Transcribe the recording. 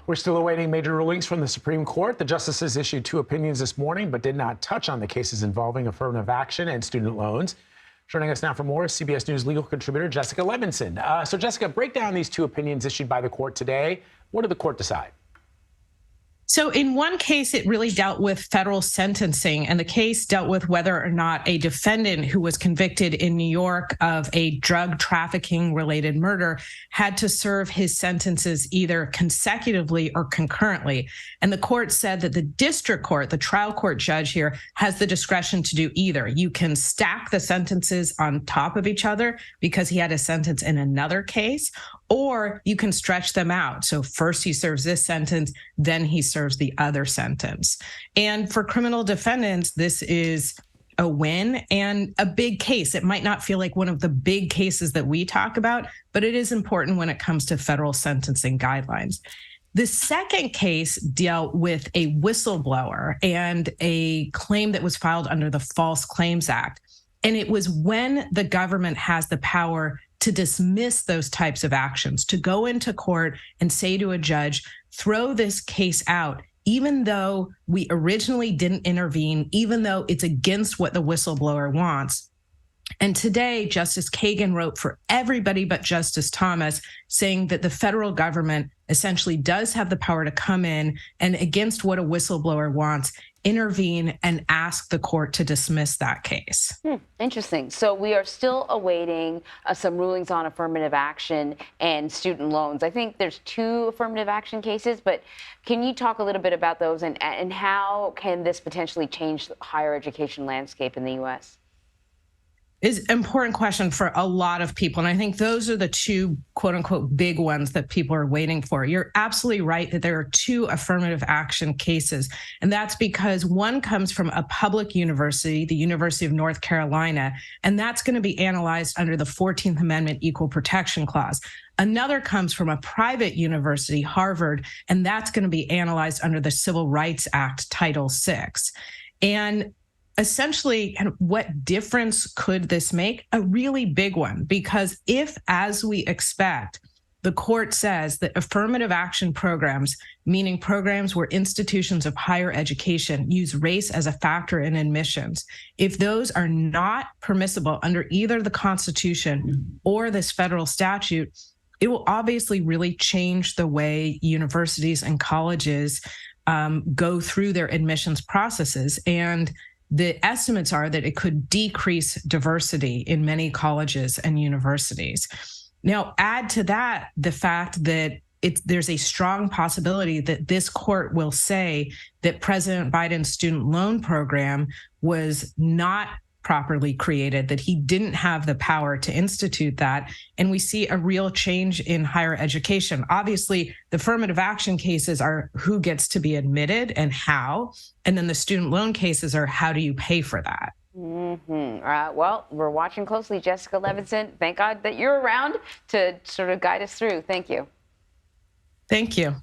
We're still awaiting major rulings from the Supreme Court. The justices issued 2 opinions this morning, but did not touch on the cases involving affirmative action and student loans. Joining us now for more is CBS News legal contributor Jessica Levinson. So, Jessica, break down these 2 opinions issued by the court today. What did the court decide? So in one case, it really dealt with federal sentencing, and the case dealt with whether or not a defendant who was convicted in New York of a drug trafficking related murder had to serve his sentences either consecutively or concurrently. And the court said that the district court, the trial court judge here, has the discretion to do either. You can stack the sentences on top of each other because he had a sentence in another case, or you can stretch them out. So first he serves this sentence, then he serves the other sentence. And for criminal defendants, this is a win and a big case. It might not feel like one of the big cases that we talk about, but it is important when it comes to federal sentencing guidelines. The second case dealt with a whistleblower and a claim that was filed under the False Claims Act. And it was when the government has the power to dismiss those types of actions, to go into court and say to a judge, throw this case out, even though we originally didn't intervene, even though it's against what the whistleblower wants. And today, Justice Kagan wrote for everybody but Justice Thomas, saying that the federal government essentially does have the power to come in and, against what a whistleblower wants, intervene and ask the court to dismiss that case. Interesting. So we are still awaiting some rulings on affirmative action and student loans. I think there's 2 affirmative action cases, but can you talk a little bit about those and how can this potentially change the higher education landscape in the U.S.? Is an important question for a lot of people. And I think those are the 2, quote unquote, big ones that people are waiting for. You're absolutely right that there are 2 affirmative action cases. And that's because one comes from a public university, the University of North Carolina, and that's going to be analyzed under the 14th Amendment Equal Protection Clause. Another comes from a private university, Harvard, and that's going to be analyzed under the Civil Rights Act, Title VI. And essentially, what difference could this make? A really big one, because if, as we expect, the court says that affirmative action programs, meaning programs where institutions of higher education use race as a factor in admissions, if those are not permissible under either the Constitution or this federal statute, it will obviously really change the way universities and colleges go through their admissions processes. And the estimates are that it could decrease diversity in many colleges and universities. Now, add to that the fact that there's a strong possibility that this court will say that President Biden's student loan program was not properly created, that he didn't have the power to institute that, and we see a real change in higher education. Obviously, the affirmative action cases are who gets to be admitted and how, and then the student loan cases are how do you pay for that. Well, we're watching closely. Jessica Levinson, thank God that you're around to sort of guide us through. Thank you. Thank you.